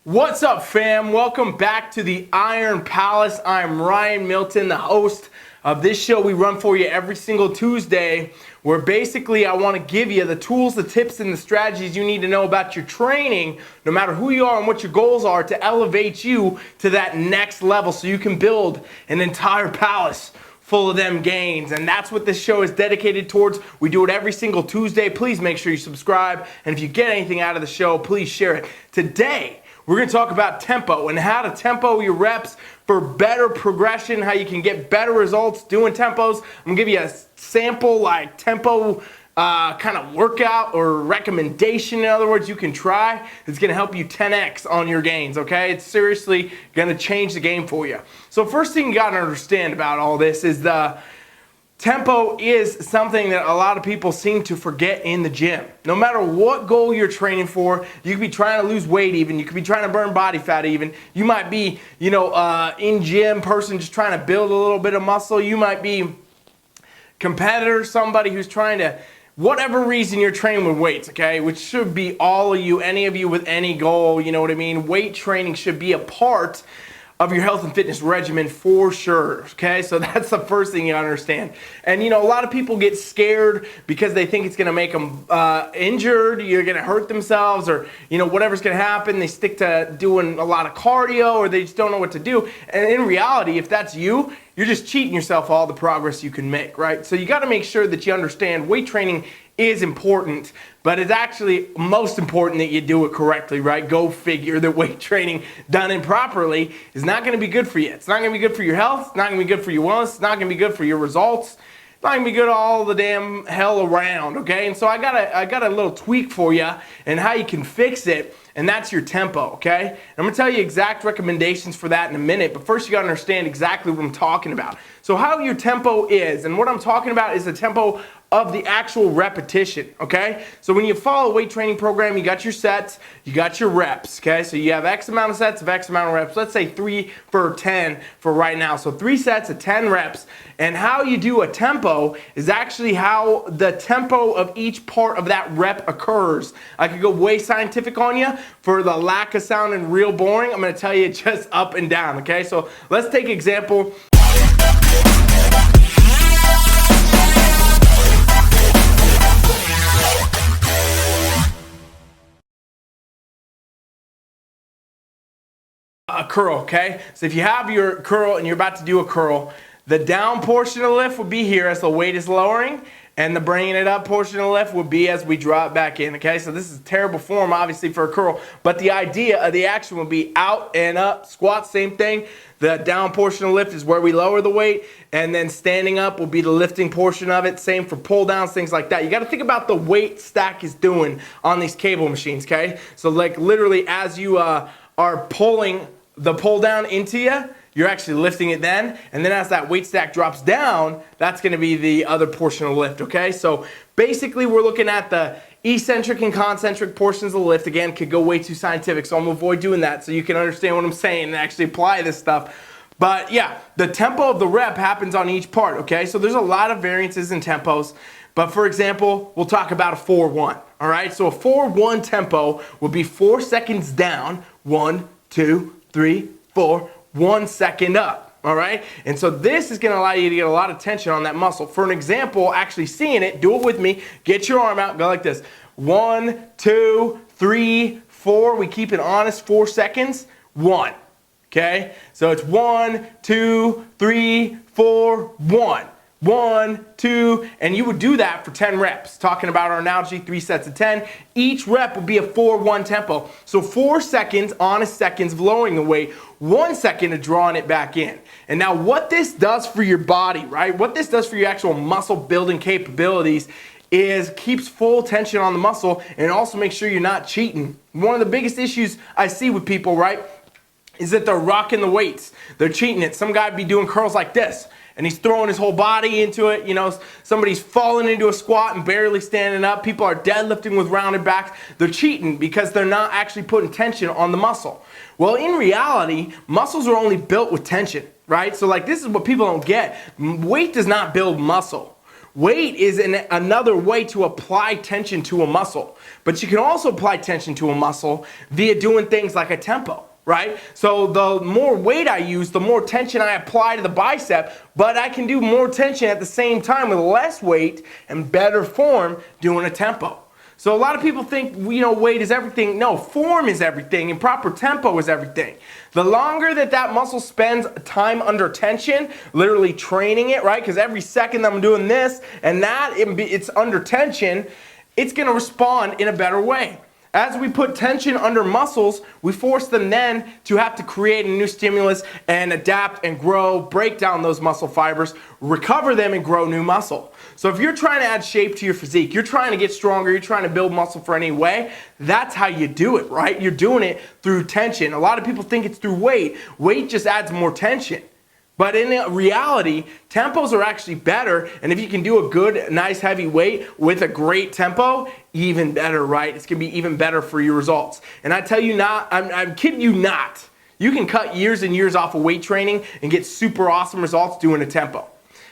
What's up, fam? Welcome back to the Iron Palace. I'm Ryan Milton, the host of this show we run for you every single Tuesday, where basically I want to give you the tools, the tips, and the strategies you need to know about your training, no matter who you are and what your goals are, to elevate you to that next level so you can build an entire palace full of them gains. And that's what this show is dedicated towards. We do it every single Tuesday. Please make sure you subscribe, and if you get anything out of the show, please share it. Today, we're going to talk about tempo and how to tempo your reps for better progression, how you can get better results doing tempos. I'm going to give you a sample tempo kind of workout or recommendation, in other words, you can try. It's going to help you 10x on your gains, okay? It's seriously going to change the game for you. So first thing you got to understand about all this is the tempo is something that a lot of people seem to forget in the gym. No matter what goal you're training for, you could be trying to lose weight even, you could be trying to burn body fat even, you might be, in gym person just trying to build a little bit of muscle, you might be competitor, somebody who's trying to, whatever reason you're training with weights, okay, which should be all of you, any of you with any goal, you know what I mean? Weight training should be a part of your health and fitness regimen for sure, okay? So that's the first thing you understand. And a lot of people get scared because they think it's gonna make them injured, you're gonna hurt themselves, or whatever's gonna happen. They stick to doing a lot of cardio, or they just don't know what to do. And in reality, if that's you, you're just cheating yourself all the progress you can make, right? So you gotta make sure that you understand weight training is important, but it's actually most important that you do it correctly, right? Go figure that weight training done improperly is not going to be good for you. It's not going to be good for your health. It's not going to be good for your wellness. It's not going to be good for your results. It's not going to be good all the damn hell around, okay? And so I got a little tweak for you and how you can fix it, and that's your tempo, okay? And I'm going to tell you exact recommendations for that in a minute, but first you got to understand exactly what I'm talking about. So how your tempo is, and what I'm talking about is the tempo of the actual repetition, okay? So when you follow a weight training program, you got your sets, you got your reps, okay? So you have X amount of sets of X amount of reps. Let's say 3 for 10 for right now. So 3 sets of 10 reps. And how you do a tempo is actually how the tempo of each part of that rep occurs. I could go way scientific on you for the lack of sounding real boring. I'm gonna tell you just up and down, okay? So let's take example. A curl, okay? So if you have your curl and you're about to do a curl, the down portion of the lift would be here as the weight is lowering, and the bringing it up portion of the lift would be as we drop back in, okay? So this is terrible form, obviously, for a curl, but the idea of the action would be out and up. Squat, same thing. The down portion of the lift is where we lower the weight, and then standing up will be the lifting portion of it. Same for pull downs, things like that. You got to think about the weight stack is doing on these cable machines, okay? So like literally as you are pulling the pull down into you, you're actually lifting it then, and then as that weight stack drops down, that's going to be the other portion of the lift, okay? So basically we're looking at the eccentric and concentric portions of the lift. Again, could go way too scientific, so I'm going to avoid doing that so you can understand what I'm saying and actually apply this stuff. But yeah, the tempo of the rep happens on each part, okay? So there's a lot of variances in tempos, but for example, we'll talk about a 4-1, all right? So a 4-1 tempo would be 4 seconds down, 1, 2, 3, 4, 1 second up, all right? And so this is gonna allow you to get a lot of tension on that muscle. For an example, actually seeing it, do it with me. Get your arm out, go like this. 1, 2, 3, 4. We keep it honest, 4 seconds, 1, okay? So it's 1, 2, 3, 4, 1. 1, 2, and you would do that for 10 reps. Talking about our analogy, 3 sets of 10. Each rep would be a 4-1 tempo. So 4 seconds, honest seconds of lowering the weight, 1 second of drawing it back in. And now what this does for your body, right? What this does for your actual muscle building capabilities is keeps full tension on the muscle and also makes sure you're not cheating. One of the biggest issues I see with people, right, is that they're rocking the weights. They're cheating it. Some guy be doing curls like this, and he's throwing his whole body into it. Somebody's falling into a squat and barely standing up. People are deadlifting with rounded backs. They're cheating because they're not actually putting tension on the muscle. Well, in reality, muscles are only built with tension, right? So like this is what people don't get. Weight does not build muscle. Weight is another way to apply tension to a muscle, but you can also apply tension to a muscle via doing things like a tempo, right? So the more weight I use, the more tension I apply to the bicep, but I can do more tension at the same time with less weight and better form doing a tempo. So a lot of people think, weight is everything. No, form is everything, and proper tempo is everything. The longer that muscle spends time under tension, literally training it, right? Because every second I'm doing this and that, it's under tension, it's going to respond in a better way. As we put tension under muscles, we force them then to have to create a new stimulus and adapt and grow, break down those muscle fibers, recover them and grow new muscle. So if you're trying to add shape to your physique, you're trying to get stronger, you're trying to build muscle for any way, that's how you do it, right? You're doing it through tension. A lot of people think it's through weight. Weight just adds more tension. But in reality, tempos are actually better, and if you can do a good, nice, heavy weight with a great tempo, even better, right? It's gonna be even better for your results. And I tell you not, I'm kidding you not. You can cut years and years off of weight training and get super awesome results doing a tempo.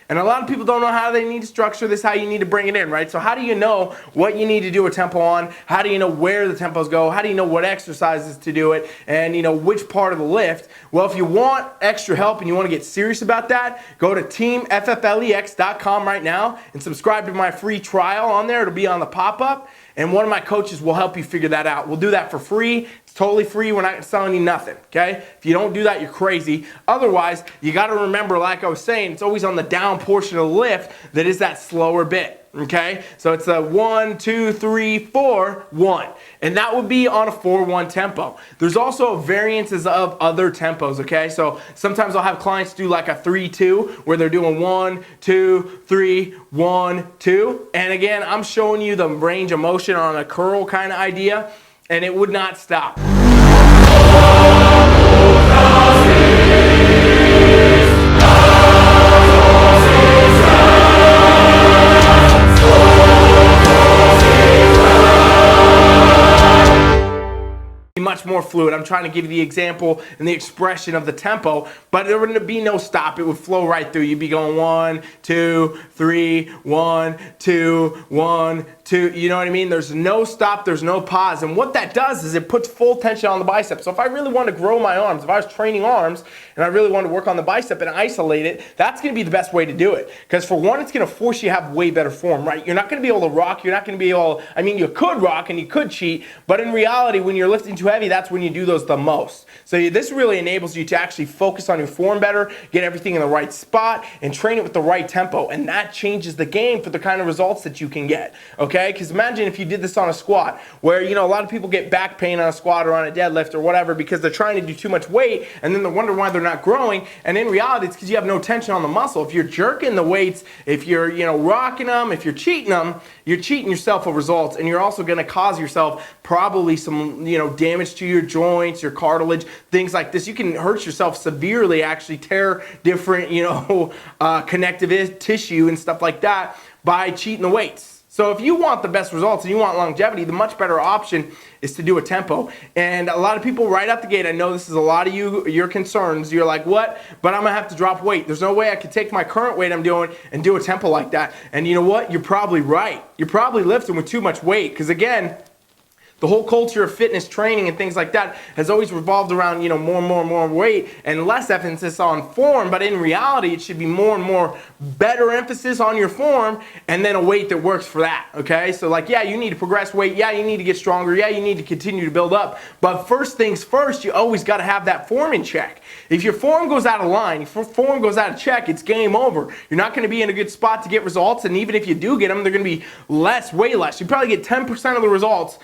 And a lot of people don't know how they need to structure this, how you need to bring it in, right? So how do you know what you need to do a tempo on? How do you know where the tempos go? How do you know what exercises to do it? And which part of the lift? Well, if you want extra help and you want to get serious about that, go to TeamFFLEX.com right now and subscribe to my free trial on there. It'll be on the pop-up. And one of my coaches will help you figure that out. We'll do that for free. It's totally free. We're not selling you nothing, okay? If you don't do that, you're crazy. Otherwise, you got to remember, like I was saying, it's always on the down portion of the lift that is that slower bit, okay? So it's a 1, 2, 3, 4, 1. And that would be on a 4-1 tempo. There's also variances of other tempos, okay? So sometimes I'll have clients do like a 3-2 where they're doing 1, 2, 3, 1, 2. And again, I'm showing you the range of motion on a curl kind of idea, and it would not stop. Much more fluid. I'm trying to give you the example and the expression of the tempo, but there wouldn't be no stop. It would flow right through. You'd be going 1, 2, 3, 1, 2, 1, 2. You know what I mean? There's no stop. There's no pause. And what that does is it puts full tension on the bicep. So if I really want to grow my arms, if I was training arms and I really want to work on the bicep and isolate it, that's going to be the best way to do it. Because for one, it's going to force you to have way better form, right? You're not going to be able to rock. You're not going to be able, you could rock and you could cheat, but in reality, when you're lifting too heavy, that's when you do those the most. So this really enables you to actually focus on your form better, get everything in the right spot, and train it with the right tempo. And that changes the game for the kind of results that you can get, okay? Because imagine if you did this on a squat, where, a lot of people get back pain on a squat or on a deadlift or whatever because they're trying to do too much weight, and then they wonder why they're not growing. And in reality, it's because you have no tension on the muscle. If you're jerking the weights, if you're, rocking them, if you're cheating them, you're cheating yourself of results, and you're also going to cause yourself probably some, damage to your joints, your cartilage, things like this. You can hurt yourself severely, actually tear different, connective tissue and stuff like that by cheating the weights. So if you want the best results and you want longevity, the much better option is to do a tempo. And a lot of people right out the gate, I know this is a lot of your concerns. You're like, what? But I'm going to have to drop weight. There's no way I could take my current weight I'm doing and do a tempo like that. And you know what? You're probably right. You're probably lifting with too much weight. Because again, the whole culture of fitness training and things like that has always revolved around, more weight and less emphasis on form. But in reality, it should be more and more better emphasis on your form and then a weight that works for that, okay? So like, yeah, you need to progress weight. Yeah, you need to get stronger. Yeah, you need to continue to build up. But first things first, you always got to have that form in check. If your form goes out of line, if your form goes out of check, it's game over. You're not going to be in a good spot to get results. And even if you do get them, they're going to be way less. You probably get 10% of the results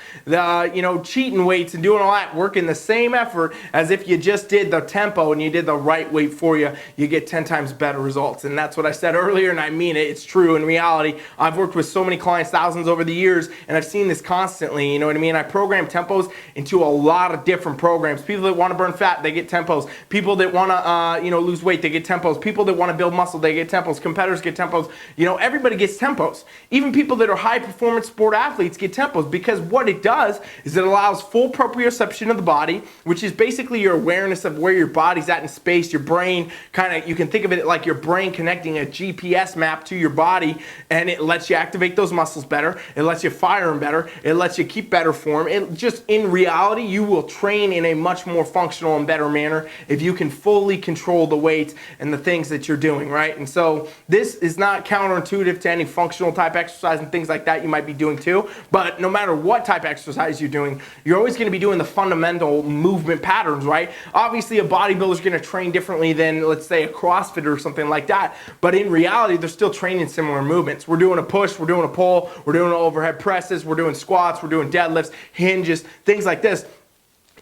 cheating weights and doing all that, working the same effort as if you just did the tempo and you did the right weight for you, you get 10 times better results. And that's what I said earlier, and I mean it. It's true in reality. I've worked with so many clients, thousands over the years, and I've seen this constantly, you know what I mean? I program tempos into a lot of different programs. People that want to burn fat, they get tempos. People that want to lose weight, they get tempos. People that want to build muscle, they get tempos. Competitors get tempos. Everybody gets tempos. Even people that are high performance sport athletes get tempos, because what it does does is it allows full proprioception of the body, which is basically your awareness of where your body's at in space. Your brain kind of, you can think of it like your brain connecting a GPS map to your body, and it lets you activate those muscles better. It lets you fire them better. It lets you keep better form. It just, in reality, you will train in a much more functional and better manner if you can fully control the weights and the things that you're doing, right? And so this is not counterintuitive to any functional type exercise and things like that you might be doing too. But no matter what type of exercise you're doing, you're always going to be doing the fundamental movement patterns, right? Obviously, a bodybuilder is going to train differently than, let's say, a CrossFitter or something like that. But in reality, they're still training similar movements. We're doing a push, we're doing a pull, we're doing overhead presses, we're doing squats, we're doing deadlifts, hinges, things like this.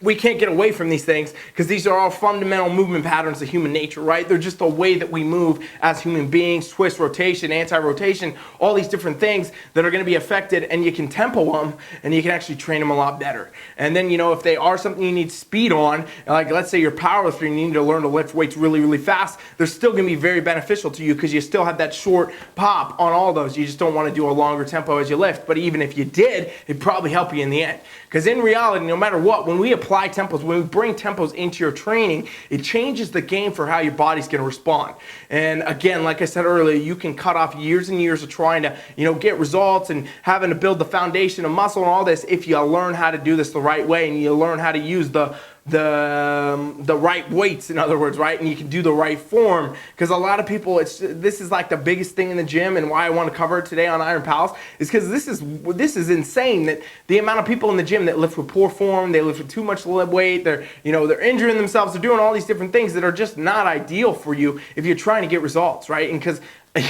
We can't get away from these things because these are all fundamental movement patterns of human nature, right? They're just the way that we move as human beings, twist, rotation, anti-rotation, all these different things that are going to be affected, and you can tempo them and you can actually train them a lot better. And then, you know, if they are something you need speed on, like let's say you're a powerlifter and you need to learn to lift weights really, really fast, they're still going to be very beneficial to you because you still have that short pop on all those. You just don't want to do a longer tempo as you lift. But even if you did, it'd probably help you in the end. Because in reality, no matter what, when we apply tempos, when we bring tempos into your training, it changes the game for how your body's going to respond. And again, like I said earlier, you can cut off years and years of trying to, you know, get results and having to build the foundation of muscle and all this if you learn how to do this the right way and you learn how to use the right weights, in other words, right? And you can do the right form, because a lot of people, this is like the biggest thing in the gym, and why I want to cover it today on Iron Palace is because this is insane, that the amount of people in the gym that lift with poor form, they lift with too much weight, they're injuring themselves, they're doing all these different things that are just not ideal for you if you're trying to get results, right? And because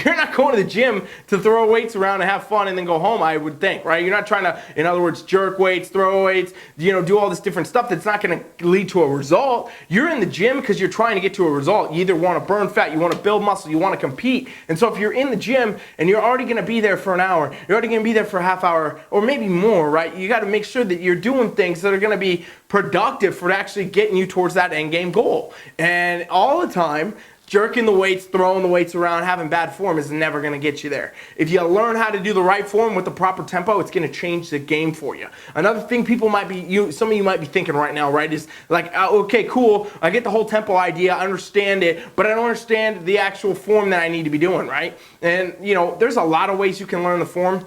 you're not going to the gym to throw weights around and have fun and then go home, I would think, right? You're not trying to, in other words, jerk weights, throw weights, do all this different stuff that's not going to lead to a result. You're in the gym because you're trying to get to a result. You either want to burn fat, you want to build muscle, you want to compete. And so if you're in the gym and you're already going to be there for an hour, you're already going to be there for a half hour or maybe more, right? You got to make sure that you're doing things that are going to be productive for actually getting you towards that end game goal. And all the time, jerking the weights, throwing the weights around, having bad form is never going to get you there. If you learn how to do the right form with the proper tempo, it's going to change the game for you. Another thing people might be, some of you might be thinking right now, right, is like, okay, cool, I get the whole tempo idea, I understand it, but I don't understand the actual form that I need to be doing, right? And, there's a lot of ways you can learn the form.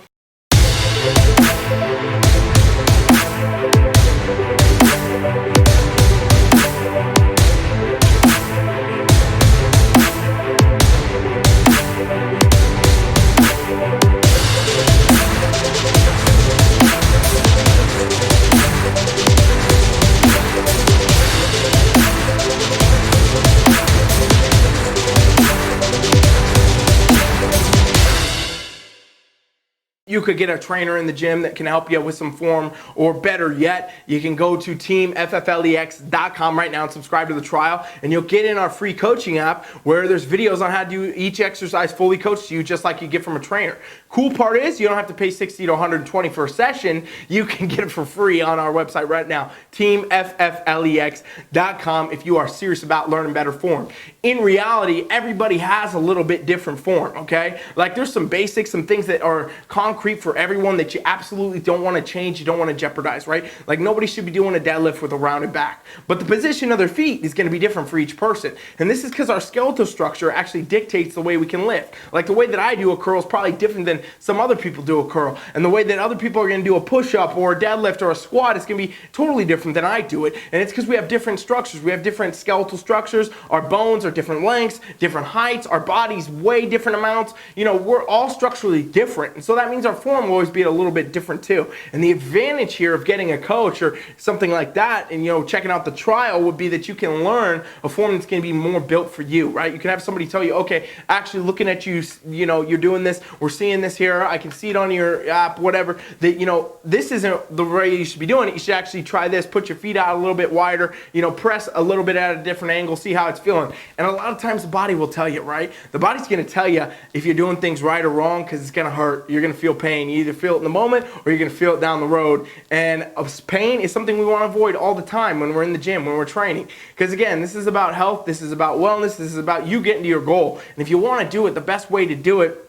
You could get a trainer in the gym that can help you with some form, or better yet, you can go to TeamFFLEX.com right now and subscribe to the trial, and you'll get in our free coaching app where there's videos on how to do each exercise fully coached to you, just like you get from a trainer. Cool part is you don't have to pay $60 to $120 for a session. You can get it for free on our website right now, TeamFFLEX.com, if you are serious about learning better form. In reality, everybody has a little bit different form, okay? Like there's some basics, some things that are concrete for everyone that you absolutely don't want to change, you don't want to jeopardize, right? Like nobody should be doing a deadlift with a rounded back. But the position of their feet is going to be different for each person. And this is because our skeletal structure actually dictates the way we can lift. Like the way that I do a curl is probably different than some other people do a curl. And the way that other people are going to do a push-up or a deadlift or a squat is going to be totally different than I do it. And it's because we have different structures. We have different skeletal structures. Our bones are different lengths, different heights. Our bodies weigh different amounts. We're all structurally different. And so that means our form will always be a little bit different too. And the advantage here of getting a coach or something like that and checking out the trial would be that you can learn a form that's going to be more built for you, right? You can have somebody tell you, okay, actually looking at you, you're doing this, we're seeing this here, I can see it on your app, whatever, that this isn't the way you should be doing it. You should actually try this, put your feet out a little bit wider, press a little bit at a different angle, see how it's feeling. And a lot of times the body will tell you, right? The body's going to tell you if you're doing things right or wrong, because it's going to hurt. You're going to feel pain. You either feel it in the moment or you're going to feel it down the road. And pain is something we want to avoid all the time when we're in the gym, when we're training. Because again, this is about health, this is about wellness, this is about you getting to your goal. And if you want to do it, the best way to do it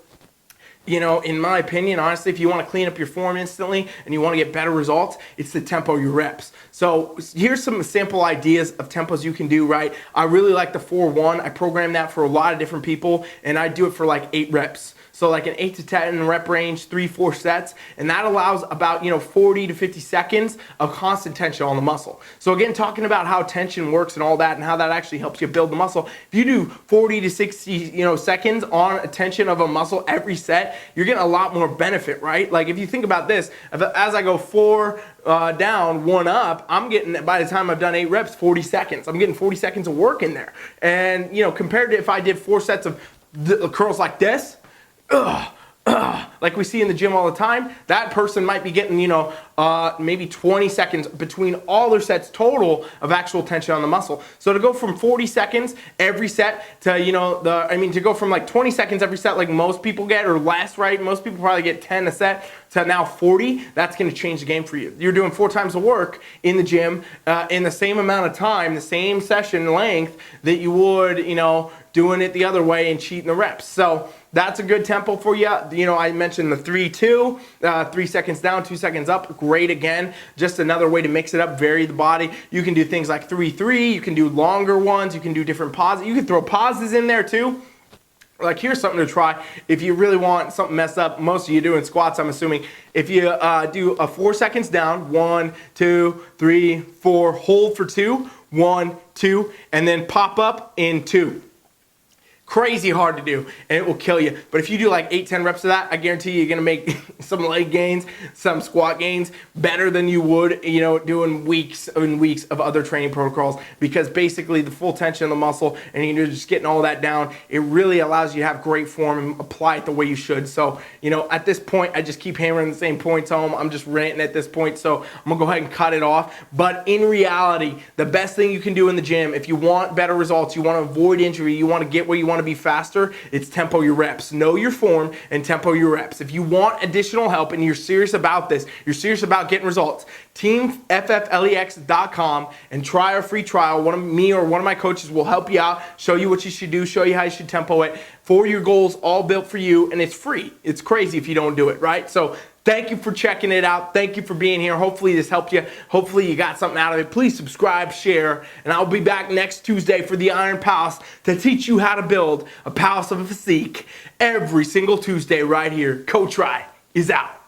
in my opinion, honestly, if you want to clean up your form instantly and you want to get better results, it's to tempo your reps. So here's some sample ideas of tempos you can do, right? I really like the 4-1. I program that for a lot of different people, and I do it for like 8 reps. So like an 8 to 10 rep range, 3-4 sets, and that allows about 40 to 50 seconds of constant tension on the muscle. So again, talking about how tension works and all that, and how that actually helps you build the muscle. If you do 40 to 60 seconds on a tension of a muscle every set, you're getting a lot more benefit, right? Like if you think about this, as I go 4 down, 1 up, I'm getting, by the time I've done 8 reps, 40 seconds. I'm getting 40 seconds of work in there. And compared to if I did 4 sets of curls like this, like we see in the gym all the time, that person might be getting, maybe 20 seconds between all their sets total of actual tension on the muscle. So to go from 40 seconds every set to, to go from like 20 seconds every set like most people get, or less, right? Most people probably get 10 a set, to now 40, that's gonna change the game for you. You're doing 4 times the work in the gym in the same amount of time, the same session length that you would, doing it the other way and cheating the reps. So that's a good tempo for you. I mentioned the 3-2, 3 seconds down, 2 seconds up. Great again. Just another way to mix it up, vary the body. You can do things like 3-3. You can do longer ones. You can do different pauses. You can throw pauses in there too. Like here's something to try if you really want something messed up. Most of you do in squats, I'm assuming. If you do a 4 seconds down, 1, 2, 3, 4, hold for 2, 1, 2, and then pop up in 2. Crazy hard to do, and it will kill you. But if you do like 8-10 reps of that, I guarantee you're gonna make some leg gains, some squat gains better than you would, doing weeks and weeks of other training protocols, because basically the full tension of the muscle and you're just getting all that down, it really allows you to have great form and apply it the way you should. So, at this point, I just keep hammering the same points home. I'm just ranting at this point, so I'm gonna go ahead and cut it off. But in reality, the best thing you can do in the gym, if you want better results, you wanna avoid injury, you wanna get where you wanna be faster, it's tempo your reps. Know your form and tempo your reps. If you want additional help and you're serious about this, you're serious about getting results, TeamFFLEX.com, and try our free trial. One of me or one of my coaches will help you out, show you what you should do, show you how you should tempo it for your goals, all built for you, and it's free. It's crazy if you don't do it, right? So thank you for checking it out. Thank you for being here. Hopefully this helped you. Hopefully you got something out of it. Please subscribe, share, and I'll be back next Tuesday for the Iron Palace to teach you how to build a palace of a physique every single Tuesday right here. Coach Rye is out.